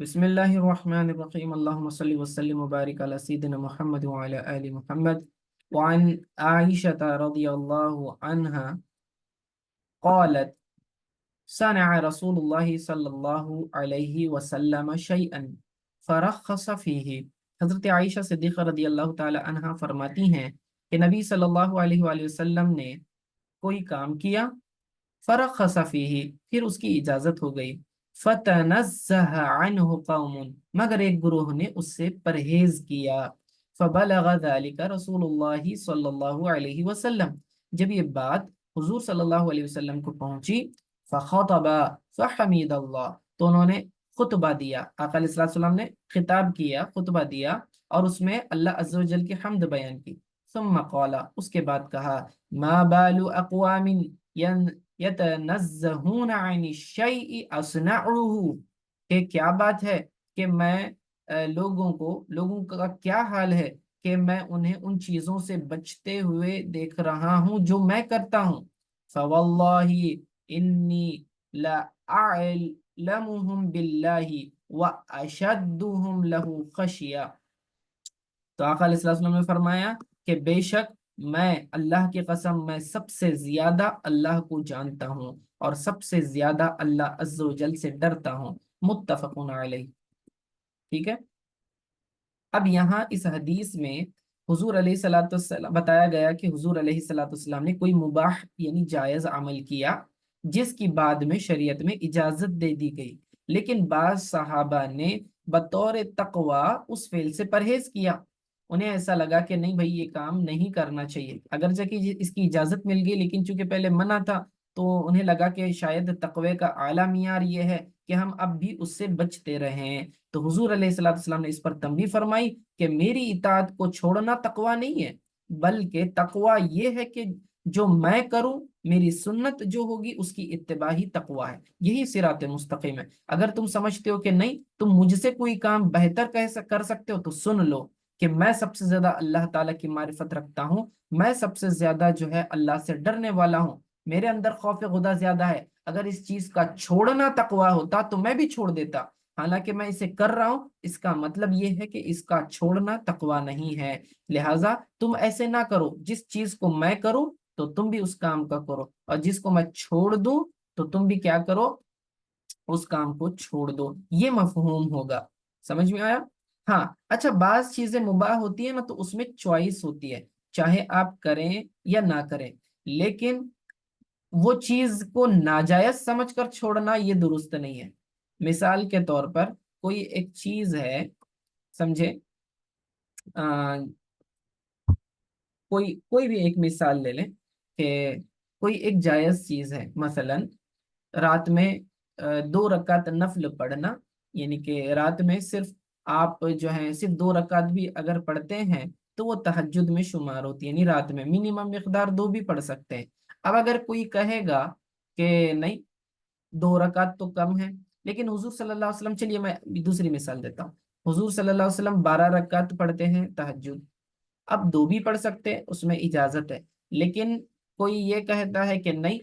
بسم الله الرحمن الرحيم اللهم صل وسلم وبارك على سيدنا محمد وعلى آل محمد. وعن عائشة رضي الله عنها قالت صنع رسول الله صلی اللہ علیہ وسلم شیئا فرخص فیہ. حضرت عائشہ صدیقہ رضی اللہ تعالی عنہا فرماتی ہیں کہ نبی صلی اللہ علیہ وآلہ وسلم نے کوئی کام کیا، فرخص فیہ، پھر اس کی اجازت ہو گئی، فتنزہ عنہ قوم، مگر ایک گروہ نے اس سے پرہیز کیا، فبلغ ذلك رسول اللہ صلی اللہ علیہ وسلم، جب یہ بات حضور صلی اللہ علیہ وسلم کو پہنچی، فخطب فحمید اللہ، تو انہوں نے خطبہ دیا، آقا علیہ السلام نے خطاب کیا، خطبہ دیا اور اس میں اللہ عز و جل کی حمد بیان کی. ثم قال، اس کے بعد کہا، ما بال اقوام یتنزہون عن الشیء اصنعه، کہ کیا بات ہے کہ میں لوگوں کا کیا حال ہے کہ میں انہیں ان چیزوں سے بچتے ہوئے دیکھ رہا ہوں جو میں کرتا ہوں. فواللہ انی لأعلمهم باللہ واشدهم له خشیہ. تو آقا علیہ السلام نے فرمایا کہ بے شک میں اللہ کی قسم میں سب سے زیادہ اللہ کو جانتا ہوں اور سب سے زیادہ اللہ عز و جل سے ڈرتا ہوں. متفقون علیہ. ٹھیک ہے. اب یہاں اس حدیث میں حضور علیہ الصلوۃ والسلام بتایا گیا کہ حضور علیہ الصلوۃ والسلام نے کوئی مباح یعنی جائز عمل کیا جس کی بعد میں شریعت میں اجازت دے دی گئی، لیکن بعض صحابہ نے بطور تقوی اس فعل سے پرہیز کیا. انہیں ایسا لگا کہ نہیں بھائی یہ کام نہیں کرنا چاہیے، اگرچہ کہ اس کی اجازت مل گئی لیکن چونکہ پہلے منع تھا تو انہیں لگا کہ شاید تقوی کا اعلیٰ معیار یہ ہے کہ ہم اب بھی اس سے بچتے رہیں. تو حضور علیہ السلام نے اس پر تنبیہ فرمائی کہ میری اطاعت کو چھوڑنا تقوی نہیں ہے، بلکہ تقوی یہ ہے کہ جو میں کروں، میری سنت جو ہوگی اس کی اتباع ہی تقوی ہے، یہی صراط مستقیم ہے. اگر تم سمجھتے ہو کہ نہیں تم مجھ سے کوئی کام بہتر کر سکتے ہو تو سن لو کہ میں سب سے زیادہ اللہ تعالیٰ کی معرفت رکھتا ہوں، میں سب سے زیادہ جو ہے اللہ سے ڈرنے والا ہوں، میرے اندر خوف خدا زیادہ ہے. اگر اس چیز کا چھوڑنا تقوی ہوتا تو میں بھی چھوڑ دیتا، حالانکہ میں اسے کر رہا ہوں، اس کا مطلب یہ ہے کہ اس کا چھوڑنا تقوی نہیں ہے. لہٰذا تم ایسے نہ کرو، جس چیز کو میں کروں تو تم بھی اس کام کا کرو، اور جس کو میں چھوڑ دوں تو تم بھی کیا کرو، اس کام کو چھوڑ دو. یہ مفہوم ہوگا. سمجھ میں آیا؟ ہاں اچھا، بعض چیزیں مباح ہوتی ہیں نا تو اس میں چوائس ہوتی ہے، چاہے آپ کریں یا نہ کریں، لیکن وہ چیز کو ناجائز سمجھ کر چھوڑنا یہ درست نہیں ہے. مثال کے طور پر کوئی ایک چیز ہے، سمجھے، کوئی بھی ایک مثال لے لیں کہ کوئی ایک جائز چیز ہے، مثلا رات میں 2 رکعت نفل پڑھنا، یعنی کہ رات میں صرف آپ جو ہے صرف 2 رکعت بھی اگر پڑھتے ہیں تو وہ تہجد میں شمار ہوتی ہے، یعنی رات میں منیمم مقدار 2 بھی پڑھ سکتے ہیں. اب اگر کوئی کہے گا کہ نہیں 2 رکعت تو کم ہے، لیکن حضور صلی اللہ علیہ وسلم، چلیے میں دوسری مثال دیتا ہوں، حضور صلی اللہ علیہ وسلم 12 رکعت پڑھتے ہیں تہجد، اب 2 بھی پڑھ سکتے ہیں، اس میں اجازت ہے. لیکن کوئی یہ کہتا ہے کہ نہیں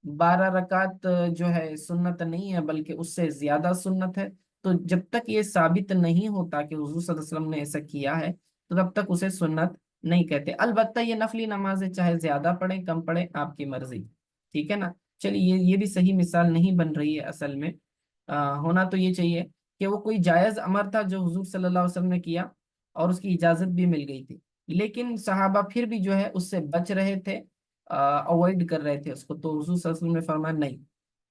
12 رکعت جو ہے سنت نہیں ہے بلکہ اس سے زیادہ سنت ہے، تو جب تک یہ ثابت نہیں ہوتا کہ حضور صلی اللہ علیہ وسلم نے ایسا کیا ہے تو تب تک اسے سنت نہیں کہتے. البتہ یہ نفلی نماز ہے، چاہے زیادہ پڑھیں کم پڑھیں آپ کی مرضی. ٹھیک ہے نا. چلیے یہ بھی صحیح مثال نہیں بن رہی ہے اصل میں. ہونا تو یہ چاہیے کہ وہ کوئی جائز امر تھا جو حضور صلی اللہ علیہ وسلم نے کیا اور اس کی اجازت بھی مل گئی تھی، لیکن صحابہ پھر بھی جو ہے اس سے بچ رہے تھے، اوائڈ کر رہے تھے اس کو. تو حضور صلی اللہ علیہ وسلم نے فرمایا نہیں،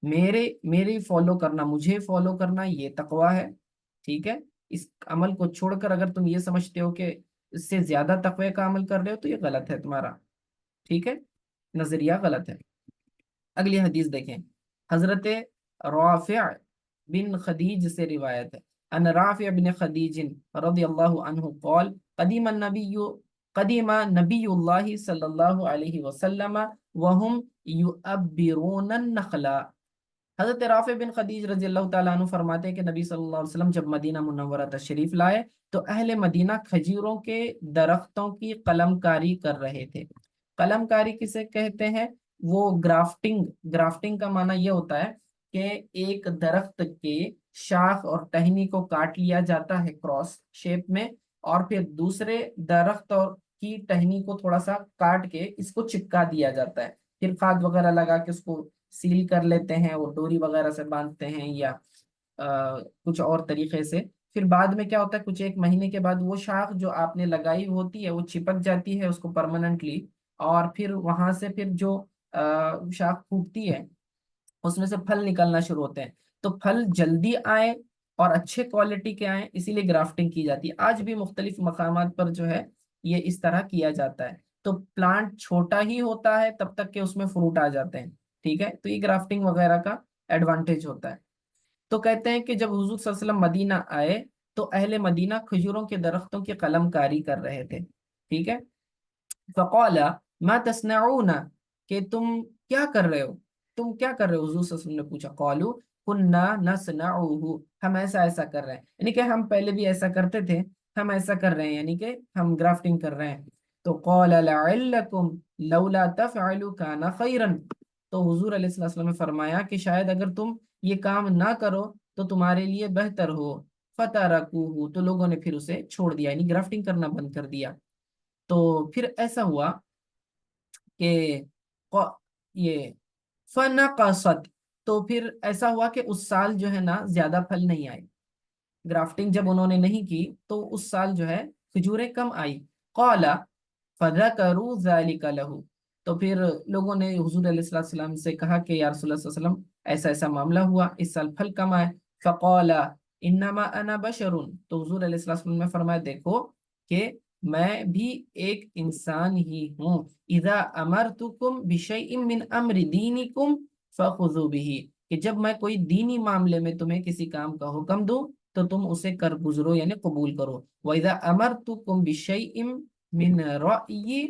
میرے فالو کرنا، مجھے فالو کرنا یہ تقوی ہے. ٹھیک ہے. اس عمل کو چھوڑ کر اگر تم یہ سمجھتے ہو کہ اس سے زیادہ تقوی کا عمل کر رہے ہو تو یہ غلط ہے تمہارا. ٹھیک ہے، نظریہ غلط ہے. اگلی حدیث دیکھیں. حضرت رافع بن خدیج سے روایت ہے، ان رافع بن خدیج رضی اللہ عنہ قال قدیم نبی اللہ صلی اللہ علیہ وسلم وهم یؤبرون النخل. حضرت رافع بن خدیج رضی اللہ تعالیٰ عنہ فرماتے ہیں کہ نبی صلی اللہ علیہ وسلم جب مدینہ منورہ تشریف لائے تو اہل مدینہ کھجوروں کے درختوں کی قلم کاری کر رہے تھے. قلم کاری کسے کہتے ہیں؟ وہ گرافٹنگ کا معنی یہ ہوتا ہے کہ ایک درخت کے شاخ اور ٹہنی کو کاٹ لیا جاتا ہے کراس شیپ میں، اور پھر دوسرے درخت اور کی ٹہنی کو تھوڑا سا کاٹ کے اس کو چپکا دیا جاتا ہے، پھر کھاد وغیرہ لگا کے اس کو سیل کر لیتے ہیں، وہ ڈوری وغیرہ سے باندھتے ہیں یا کچھ اور طریقے سے۔ پھر بعد میں کیا ہوتا ہے، کچھ ایک مہینے کے بعد وہ شاخ جو آپ نے لگائی ہوتی ہے وہ چپک جاتی ہے اس کو پرماننٹلی، اور پھر وہاں سے پھر جو شاخ پھوٹتی ہے اس میں سے پھل نکلنا شروع ہوتے ہیں، تو پھل جلدی آئے اور اچھے کوالٹی کے آئیں، اسی لیے گرافٹنگ کی جاتی ہے۔ آج بھی مختلف مقامات پر جو ہے یہ اس طرح کیا جاتا ہے، تو پلانٹ چھوٹا ہی ہوتا ہے تب تک کہ اس میں فروٹ آ جاتے ہیں، ٹھیک ہے، تو یہ گرافٹنگ وغیرہ کا ایڈوانٹیج ہوتا ہے۔ تو کہتے ہیں کہ جب حضور صلی اللہ علیہ وسلم مدینہ آئے تو اہل مدینہ کھجوروں کے درختوں کی قلم کاری کر رہے تھے، ٹھیک ہے۔ فقال ما تصنعون، کہ تم کیا کر رہے ہو، تم کیا کر رہے ہو، حضور صلی اللہ علیہ وسلم نے پوچھا، قالوا كنا نصنعه، ہم ایسا ایسا کر رہے ہیں، یعنی کہ ہم پہلے بھی ایسا کرتے تھے، ہم ایسا کر رہے ہیں، یعنی کہ ہم گرافٹنگ کر رہے ہیں۔ تو قال لعلكم لولا تفعلوا كان خيرا، تو حضور علیہ الصلوۃ والسلام نے فرمایا کہ شاید اگر تم یہ کام نہ کرو تو تمہارے لیے بہتر ہو۔ فترکوہ، تو لوگوں نے پھر اسے چھوڑ دیا، یعنی گرافٹنگ کرنا بند کر دیا۔ تو پھر ایسا ہوا کہ یہ فنقصت، تو پھر ایسا ہوا کہ اس سال جو ہے نا زیادہ پھل نہیں آئے، گرافٹنگ جب انہوں نے نہیں کی تو اس سال جو ہے کھجوریں کم آئی۔ قال فذکروا ذلک لہ، تو پھر لوگوں نے حضور علیہ الصلوۃ والسلام سے کہا کہ یا رسول اللہ صلی اللہ علیہ وسلم ایسا ایسا معاملہ ہوا، اس سال پھل کم آئے۔ فقال انما انا بشر، تو حضور علیہ الصلوۃ والسلام نے فرمایا دیکھو کہ میں بھی ایک انسان ہی ہوں، اذا امرتکم بشیء من امر دینکم فخذوا بہ، کہ جب میں کوئی دینی معاملے میں تمہیں کسی کام کا حکم دوں تو تم اسے کر گزرو، یعنی قبول کرو۔ وَإِذَا أَمَرْتُكُمْ بِشَيْءٍ مِّنْ رَأْيِ،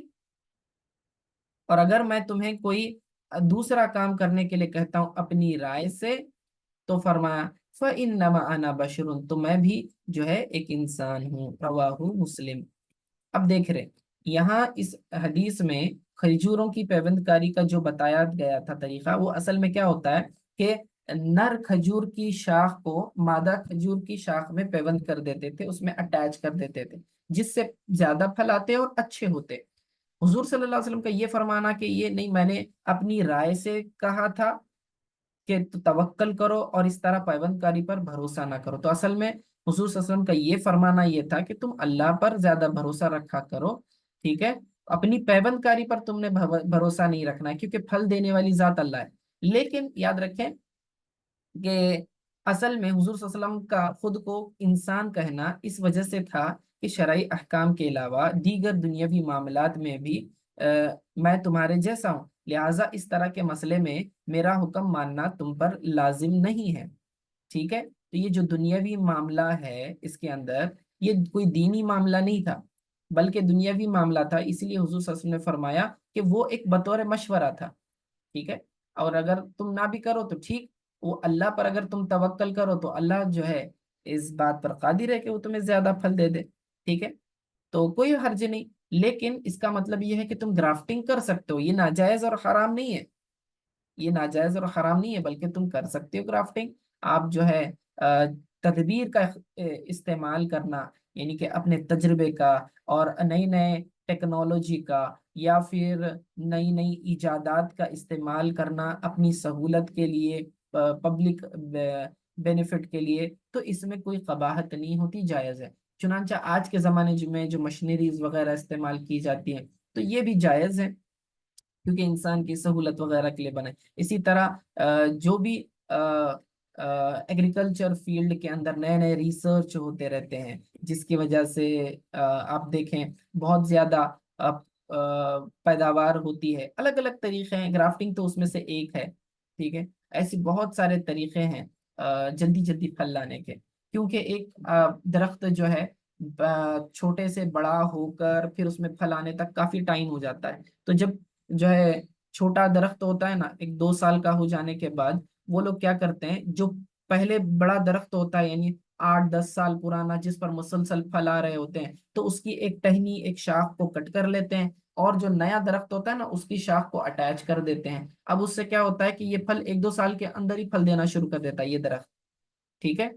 اور اگر میں تمہیں کوئی دوسرا کام کرنے کے لیے کہتا ہوں اپنی رائے سے، تو فرمایا فَإِنَّمَا أَنَا بَشَرٌ، تو میں بھی جو ہے ایک انسان ہوں، رواہ مسلم۔ اب دیکھ رہے یہاں اس حدیث میں کھجوروں کی پیوند کاری کا جو بتایا گیا تھا طریقہ، وہ اصل میں کیا ہوتا ہے کہ نر کھجور کی شاخ کو مادہ کھجور کی شاخ میں پیوند کر دیتے تھے، اس میں اٹیچ کر دیتے تھے، جس سے زیادہ پھل آتے اور اچھے ہوتے۔ حضور صلی اللہ علیہ وسلم کا یہ فرمانا کہ یہ نہیں، میں نے اپنی رائے سے کہا تھا کہ تو توکل کرو اور اس طرح پیوند کاری پر بھروسہ نہ کرو، تو اصل میں حضور صلی اللہ علیہ وسلم کا یہ فرمانا یہ تھا کہ تم اللہ پر زیادہ بھروسہ رکھا کرو، ٹھیک ہے، اپنی پیوند کاری پر تم نے بھروسہ نہیں رکھنا ہے، کیونکہ پھل دینے والی ذات اللہ ہے۔ لیکن یاد رکھیں کہ اصل میں حضور صلی اللہ علیہ وسلم کا خود کو انسان کہنا اس وجہ سے تھا کہ شرعی احکام کے علاوہ دیگر دنیاوی معاملات میں بھی میں تمہارے جیسا ہوں، لہٰذا اس طرح کے مسئلے میں میرا حکم ماننا تم پر لازم نہیں ہے، ٹھیک ہے۔ تو یہ جو دنیاوی معاملہ ہے اس کے اندر یہ کوئی دینی معاملہ نہیں تھا بلکہ دنیاوی معاملہ تھا، اسی لیے حضور صلی اللہ علیہ وسلم نے فرمایا کہ وہ ایک بطور مشورہ تھا، ٹھیک ہے، اور اگر تم نہ بھی کرو تو ٹھیک، وہ اللہ پر اگر تم توکل کرو تو اللہ جو ہے اس بات پر قادر ہے کہ وہ تمہیں زیادہ پھل دے دے، ٹھیک ہے، تو کوئی حرج نہیں۔ لیکن اس کا مطلب یہ ہے کہ تم گرافٹنگ کر سکتے ہو، یہ ناجائز اور حرام نہیں ہے، یہ ناجائز اور حرام نہیں ہے، بلکہ تم کر سکتے ہو گرافٹنگ۔ آپ جو ہے تدبیر کا استعمال کرنا، یعنی کہ اپنے تجربے کا اور نئی نئے ٹیکنالوجی کا یا پھر نئی نئی ایجادات کا استعمال کرنا اپنی سہولت کے لیے، پبلک بینیفٹ کے لیے، تو اس میں کوئی قباحت نہیں ہوتی، جائز ہے۔ چنانچہ آج کے زمانے میں جو مشینریز وغیرہ استعمال کی جاتی ہیں تو یہ بھی جائز ہے، کیونکہ انسان کی سہولت وغیرہ کے لیے بنے۔ اسی طرح جو بھی ایگریکلچر فیلڈ کے اندر نئے نئے ریسرچ ہوتے رہتے ہیں، جس کی وجہ سے آپ دیکھیں بہت زیادہ پیداوار ہوتی ہے، الگ الگ طریقے ہیں، گرافٹنگ تو اس میں سے ایک ہے، ٹھیک ہے، ایسی بہت سارے طریقے ہیں جلدی جلدی پھل لانے کے، کیونکہ ایک درخت جو ہے چھوٹے سے بڑا ہو کر پھر اس میں پھل آنے تک کافی ٹائم ہو جاتا ہے، تو جب جو ہے چھوٹا درخت ہوتا ہے نا، 1-2 سال کا ہو جانے کے بعد وہ لوگ کیا کرتے ہیں، جو پہلے بڑا درخت ہوتا ہے یعنی 8-10 سال پرانا جس پر مسلسل پھل آ رہے ہوتے ہیں، تو اس کی ایک ٹہنی ایک شاخ کو کٹ کر لیتے ہیں، اور جو نیا درخت ہوتا ہے نا اس کی شاخ کو اٹیچ کر دیتے ہیں. اب اس سے کیا ہوتا ہے کہ یہ پھل 1-2 سال کے اندر ہی پھل دینا شروع کر دیتا ہے یہ درخت. ٹھیک ہے.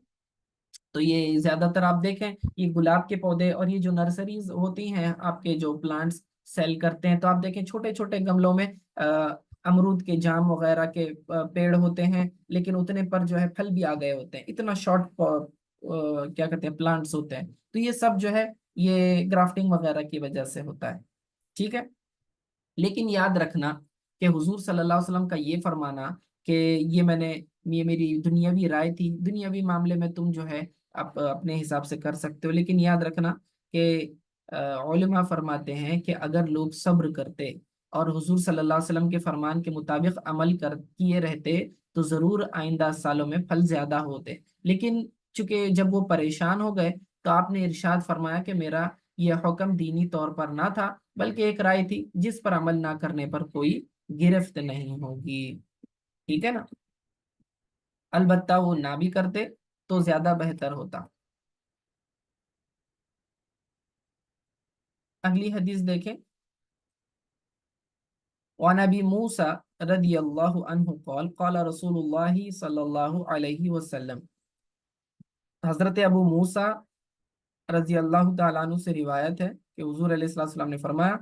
تو یہ زیادہ تر آپ دیکھیں یہ گلاب کے پودے اور یہ جو نرسریز ہوتی ہیں آپ کے جو پلانٹس سیل کرتے ہیں تو آپ دیکھیں چھوٹے چھوٹے گملوں میں امرود کے جام وغیرہ کے پیڑ ہوتے ہیں لیکن اتنے پر جو ہے پھل بھی آ گئے ہوتے ہیں. اتنا شارٹ کیا کہتے ہیں پلانٹس ہوتے ہیں. تو یہ سب جو ہے یہ گرافٹنگ وغیرہ کی وجہ سے ہوتا ہے. ٹھیک ہے. لیکن یاد رکھنا کہ حضور صلی اللہ علیہ وسلم کا یہ فرمانا کہ یہ میری دنیاوی رائے تھی، دنیاوی معاملے میں تم جو ہے اپنے حساب سے کر سکتے ہو، لیکن یاد رکھنا کہ علماء فرماتے ہیں کہ اگر لوگ صبر کرتے اور حضور صلی اللہ علیہ وسلم کے فرمان کے مطابق عمل کیے رہتے تو ضرور آئندہ سالوں میں پھل زیادہ ہوتے. لیکن چونکہ جب وہ پریشان ہو گئے تو آپ نے ارشاد فرمایا کہ میرا یہ حکم دینی طور پر نہ تھا بلکہ ایک رائے تھی جس پر عمل نہ کرنے پر کوئی گرفت نہیں ہوگی. ٹھیک ہے نا. البتہ وہ نہ بھی کرتے تو زیادہ بہتر ہوتا. اگلی حدیث دیکھیں. وعن ابی موسیٰ رضی اللہ عنہ قال قال رسول اللہ صلی اللہ علیہ وسلم. حضرت ابو موسیٰ رضی اللہ تعالیٰ عنہ سے روایت ہے کہ حضور علیہ السلام نے فرمایا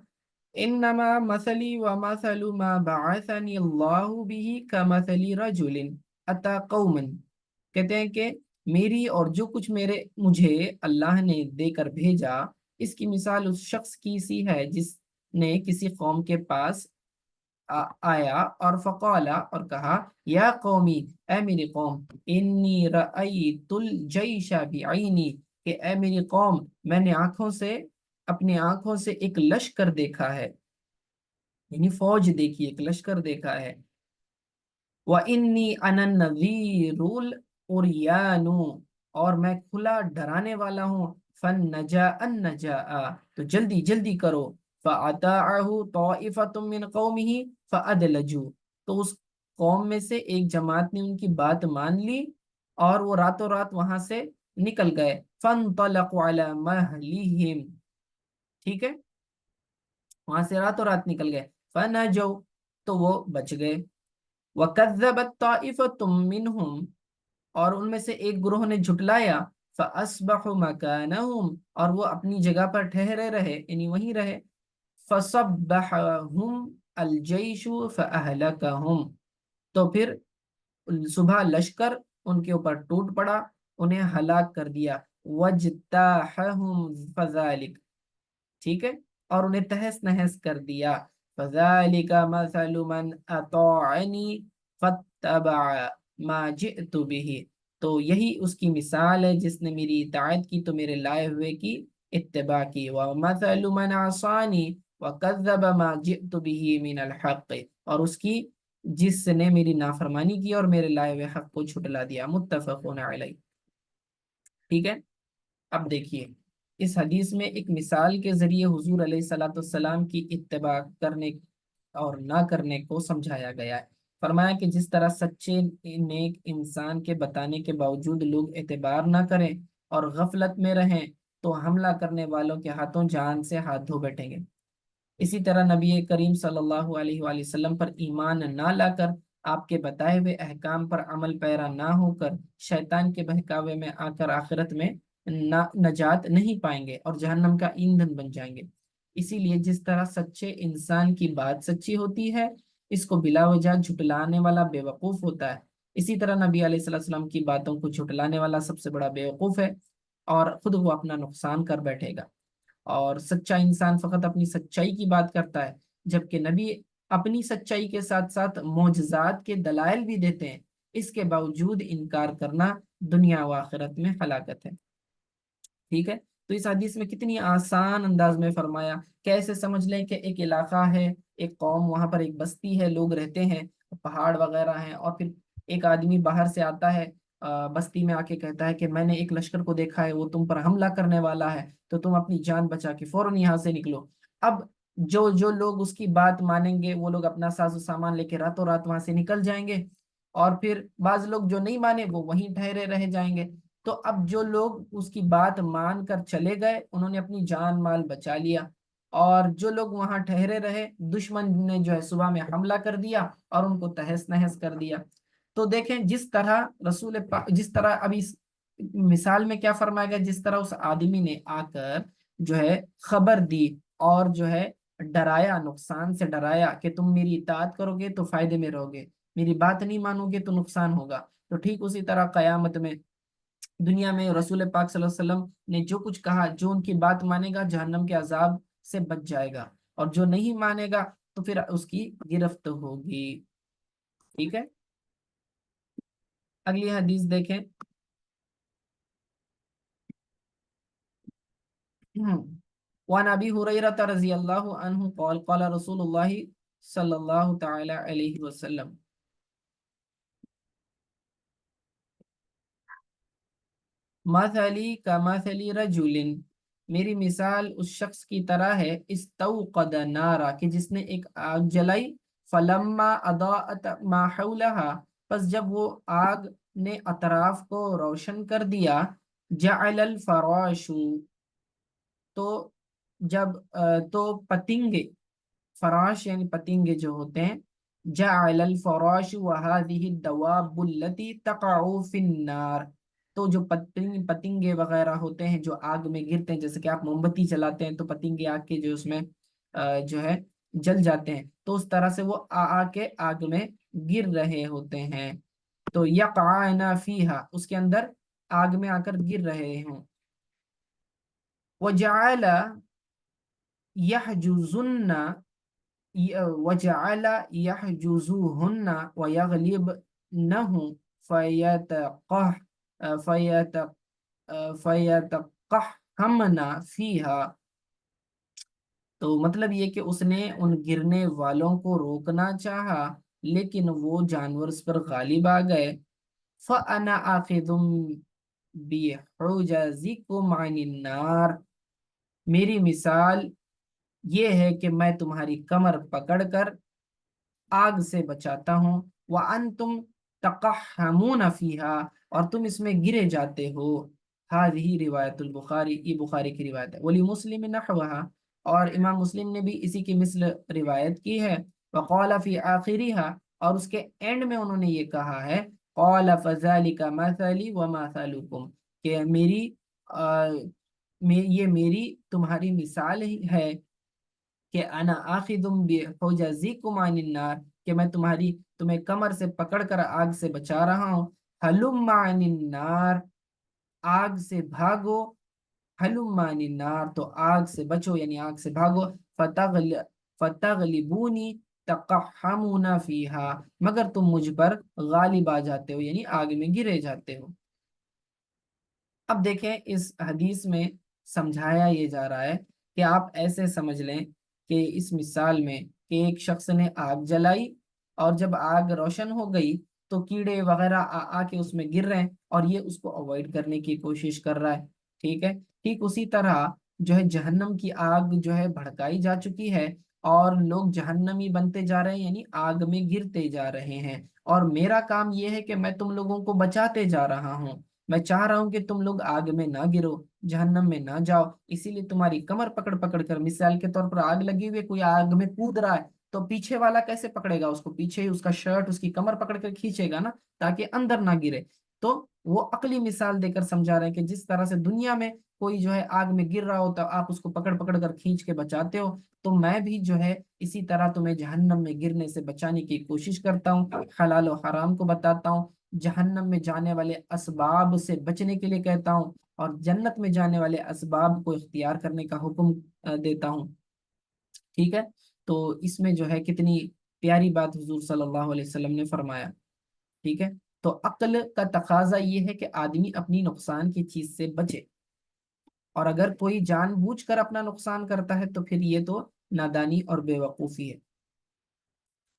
انما مثلی و مثل ما بعثنی اللہ به کمثل رجل اتی قوما. کہتے ہیں کہ میری اور جو کچھ مجھے اللہ نے دے کر بھیجا اس کی مثال اس شخص کی سی ہے جس نے کسی قوم کے پاس آیا اور فقالا اور کہا یا قومی اے میری قوم انی رأیت الجیش بعینی کہ اے میری قوم میں نے اپنی آنکھوں سے ایک لشکر دیکھا ہے، یعنی فوج دیکھی، ایک لشکر دیکھا ہے. وَإِنِّي أَنَا النَّذِيرُ الْأُرْيَانُ اور میں کھلا ڈرانے والا ہوں. فَالنَّجَاءَ النَّجَاءَ تو جلدی جلدی کرو. فَأَطَاعَهُ طَائِفَةٌ مِّنْ قَوْمِهِ فَأَدْلَجُوا تو اس قوم میں سے ایک جماعت نے ان کی بات مان لی اور وہ راتوں رات وہاں سے نکل گئے. فَانْطَلَقُوا عَلَى مَهْلِهِمْ. ٹھیک ہے. وہاں سے راتوں رات نکل گئے. فَنَجَوْا تو وہ بچ گئے. وَكَذَّبَتْ طَائِفَةٌ مِّنْهُمْ اور ان میں سے ایک گروہ نے جھٹلایا. فَأَصْبَحُوا مَكَانَهُمْ اور وہ اپنی جگہ پر ٹھہرے رہے، یعنی وہیں رہے. فَصَبَّحَهُمْ الْجَيْشُ فَأَهْلَكَهُمْ تو پھر صبح لشکر ان کے اوپر ٹوٹ پڑا، انہیں ہلاک کر دیا. وَاجْتَاحَهُمْ فَذَلِكَ ٹھیک ہے، اور انہیں تہس نہس کر دیا. فَذَلِكَ مَثَلُ مَنْ أَطَاعَنِي فَاتَّبَعَ مَا جِئْتُ بِهِ تو یہی اس کی مثال ہے جس نے میری اطاعت کی تو میرے لائے ہوئے کی اتباع کی. وَمَثَلُ مَنْ عَصَانِي وَكَذَّبَ مَا جِئْتُ بِهِ مِنَ الْحَقِّ اور اس کی جس نے میری نافرمانی کی اور میرے لائے ہوئے حق کو چھٹلا دیا. متفقون علیہ. ٹھیک ہے. اب دیکھیے اس حدیث میں ایک مثال کے ذریعے حضور علیہ الصلوۃ والسلام کی اتباع کرنے اور نہ کرنے کو سمجھایا گیا ہے. فرمایا کہ جس طرح سچے نیک انسان کے بتانے کے باوجود لوگ اعتبار نہ کریں اور غفلت میں رہیں تو حملہ کرنے والوں کے ہاتھوں جان سے ہاتھ دھو بیٹھیں گے. اسی طرح نبی کریم صلی اللہ علیہ وآلہ وسلم پر ایمان نہ لا کر آپ کے بتائے ہوئے احکام پر عمل پیرا نہ ہو کر شیطان کے بہکاوے میں آ کر آخرت میں نجات نہیں پائیں گے اور جہنم کا ایندھن بن جائیں گے. اسی لیے جس طرح سچے انسان کی بات سچی ہوتی ہے اس کو بلا وجہ جھٹلانے والا بے وقوف ہوتا ہے، اسی طرح نبی علیہ الصلوۃ والسلام کی باتوں کو جھٹلانے والا سب سے بڑا بے وقوف ہے اور خود وہ اپنا نقصان کر بیٹھے گا. اور سچا انسان فقط اپنی سچائی کی بات کرتا ہے جبکہ نبی اپنی سچائی کے ساتھ ساتھ معجزات کے دلائل بھی دیتے ہیں، اس کے باوجود انکار کرنا دنیا و آخرت میں ہلاکت ہے. ٹھیک ہے. تو اس حدیث میں کتنی آسان انداز میں فرمایا. کیسے سمجھ لیں کہ ایک علاقہ ہے، ایک قوم، وہاں پر ایک بستی ہے، لوگ رہتے ہیں، پہاڑ وغیرہ ہیں، اور پھر ایک آدمی باہر سے آتا ہے بستی میں آ کے کہتا ہے کہ میں نے ایک لشکر کو دیکھا ہے، وہ تم پر حملہ کرنے والا ہے تو تم اپنی جان بچا کے فوراً یہاں سے نکلو. اب جو لوگ اس کی بات مانیں گے وہ لوگ اپنا ساز و سامان لے کے راتوں رات وہاں سے نکل جائیں گے اور پھر بعض لوگ جو نہیں مانے وہ وہیں ٹھہرے رہ جائیں گے. تو اب جو لوگ اس کی بات مان کر چلے گئے انہوں نے اپنی جان مال بچا لیا، اور جو لوگ وہاں ٹھہرے رہے دشمن نے جو ہے صبح میں حملہ کر دیا اور ان کو تہس نہس کر دیا۔ تو دیکھیں جس طرح جس طرح ابھی اس مثال میں کیا فرمایا گیا، جس طرح اس آدمی نے آ کر جو ہے خبر دی اور جو ہے ڈرایا، نقصان سے ڈرایا کہ تم میری اطاعت کرو گے تو فائدے میں رہو گے، میری بات نہیں مانو گے تو نقصان ہوگا۔ تو ٹھیک اسی طرح قیامت میں، دنیا میں رسول پاک صلی اللہ علیہ وسلم نے جو کچھ کہا، جو ان کی بات مانے گا جہنم کے عذاب سے بچ جائے گا، اور جو نہیں مانے گا تو پھر اس کی گرفت ہوگی۔ ٹھیک ہے، اگلی حدیث دیکھیں۔ وعن ابی ہریرہ رضی اللہ عنہ قال قال رسول اللہ صلی اللہ تعالی علیہ وسلم، مثلی کا مثلی رجل، میری مثال اس شخص کی طرح ہے، استوقد نارا، کہ جس نے ایک آگ جلائی، فلما اضاءت ما حولها، پس جب وہ آگ نے اطراف کو روشن کر دیا، جعل الفراش، تو جب تو پتنگے، فراش یعنی پتنگے جو ہوتے ہیں، جعل الفراش وهذه الدواب التي تقع في النار، تو جو پتنگے وغیرہ ہوتے ہیں جو آگ میں گرتے ہیں، جیسے کہ آپ موم بتی جلاتے ہیں تو پتنگے آگ کے جو اس میں جو ہے جل جاتے ہیں، تو اس طرح سے وہ آ کے آگ میں گر رہے ہوتے ہیں، تو یقعن فیہا، اس کے اندر آگ میں آ کر گر رہے ہوں۔ وجعل يحجزن وجعل يحجزوهن ويغلبنه فيتقح فيتق فيتقحمن فيها، تو مطلب یہ کہ اس نے ان گرنے والوں کو روکنا چاہا لیکن وہ جانور اس پر غالب آ گئے۔ فَأَنَا آخِذٌ بِحُجَزِكُمْ عَنِ النَّارِ، میری مثال یہ ہے کہ میں تمہاری کمر پکڑ کر آگ سے بچاتا ہوں، وَأَنْتُمْ تَقَحَّمُونَ فِيهَا، اور تم اس میں گرے جاتے ہو۔ هذه روایت البخاری، یہ بخاری کی روایت ہے۔ وَلِمُسْلِمٍ نَحْوَهَا، اور امام مسلم نے بھی اسی کی مثل روایت کی ہے۔ وَقَالَ فِي آخِرِهَا، اور اس کے اینڈ میں انہوں نے یہ کہا ہے، قَالَ فَذَلِكَ مَثَلِي وَمَثَلُكُمْ، کہ یہ میری تمہاری مثال ہی ہے، کہ انا آخذم بحجزکم عن النار، کہ میں تمہیں کمر سے پکڑ کر آگ سے بچا رہا ہوں۔ حلم عن النار، آگ سے بھاگو، حلم عن النار، تو آگ سے بچو یعنی آگ سے بھاگو، فتغلبونی تقحمون فیہا، مگر تم مجھ پر غالب آ جاتے ہو یعنی آگ میں گرے جاتے ہو۔ اب دیکھیں اس حدیث میں سمجھایا یہ جا رہا ہے کہ آپ ایسے سمجھ لیں کہ اس مثال میں کہ ایک شخص نے آگ جلائی اور جب آگ روشن ہو گئی تو کیڑے وغیرہ آ کے اس میں گر رہے ہیں اور یہ اس کو اوائڈ کرنے کی کوشش کر رہا ہے۔ ٹھیک ہے، ٹھیک اسی طرح جو ہے جہنم کی آگ جو ہے بھڑکائی جا چکی ہے اور لوگ جہنمی بنتے جا رہے ہیں یعنی آگ میں گرتے جا رہے ہیں، اور میرا کام یہ ہے کہ میں تم لوگوں کو بچاتے جا رہا ہوں، میں چاہ رہا ہوں کہ تم لوگ آگ میں نہ گرو، جہنم میں نہ جاؤ، اسی لیے تمہاری کمر پکڑ پکڑ کر، مثال کے طور پر آگ لگی ہوئی ہے، کوئی آگ میں کود رہا ہے تو پیچھے والا کیسے پکڑے گا اس کو، پیچھے ہی اس کا شرٹ، اس کی کمر پکڑ کر کھینچے گا نا تاکہ اندر نہ گرے۔ تو وہ عقلی مثال دے کر سمجھا رہے ہیں کہ جس طرح سے دنیا میں کوئی جو ہے آگ میں گر رہا ہو تو آپ اس کو پکڑ پکڑ کر کھینچ کے بچاتے ہو، تو میں بھی جو ہے اسی طرح تمہیں جہنم میں گرنے سے بچانے کی کوشش کرتا ہوں، حلال و حرام کو بتاتا ہوں، جہنم میں جانے والے اسباب سے بچنے کے لیے کہتا ہوں، اور جنت میں جانے والے اسباب کو اختیار کرنے کا حکم دیتا ہوں۔ ٹھیک ہے، تو اس میں جو ہے کتنی پیاری بات حضور صلی اللہ علیہ وسلم نے فرمایا۔ ٹھیک ہے، تو عقل کا تقاضا یہ ہے کہ آدمی اپنی نقصان کی چیز سے بچے، اور اگر کوئی جان بوجھ کر اپنا نقصان کرتا ہے تو پھر یہ تو نادانی اور بے وقوفی ہے۔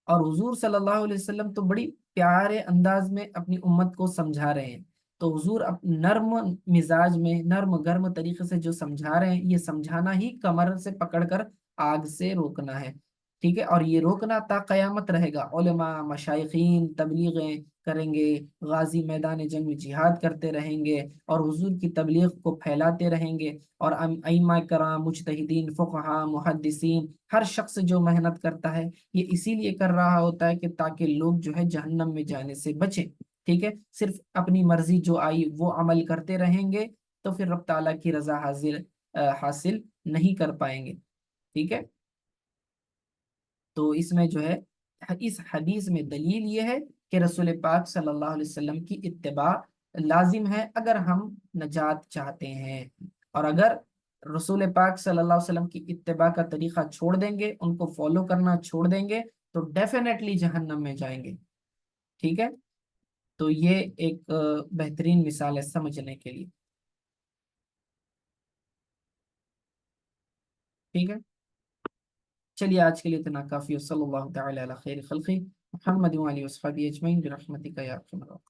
اور حضور صلی اللہ علیہ وسلم تو بڑی پیارے انداز میں اپنی امت کو سمجھا رہے ہیں، تو حضور نرم مزاج میں نرم گرم طریقے سے جو سمجھا رہے ہیں، یہ سمجھانا ہی کمر سے پکڑ کر آگ سے روکنا ہے۔ ٹھیک ہے، اور یہ روکنا تا قیامت رہے گا، علماء، مشائخین، تبلیغیں کریں گے، غازی میدان جنگ میں جہاد کرتے رہیں گے، اور حضور کی تبلیغ کو پھیلاتے رہیں گے، اور ائمہ کرام، مجتہدین، فقہا، محدثین، ہر شخص جو محنت کرتا ہے یہ اسی لیے کر رہا ہوتا ہے کہ تاکہ لوگ جو ہے جہنم میں جانے سے بچیں، ٹھیک ہے؟ صرف اپنی مرضی جو آئی وہ عمل کرتے رہیں گے تو پھر رب تعالیٰ کی رضا حاصل نہیں کر پائیں گے، ٹھیک ہے؟ تو اس میں جو ہے اس حدیث میں دلیل یہ ہے کہ رسول پاک صلی اللہ علیہ وسلم کی اتباع لازم ہے اگر ہم نجات چاہتے ہیں، اور اگر رسول پاک صلی اللہ علیہ وسلم کی اتباع کا طریقہ چھوڑ دیں گے، ان کو فالو کرنا چھوڑ دیں گے تو ڈیفینیٹلی جہنم میں جائیں گے، ٹھیک ہے؟ تو یہ ایک بہترین مثال ہے سمجھنے کے لیے، ٹھیک ہے؟ چلیے آج کے لیے اتنا کافی ہے، صلی اللہ تعالی علی خیر خلقی محمد وعلی وصحبہ اجمعین برحمتک یا ارحم الراحمین۔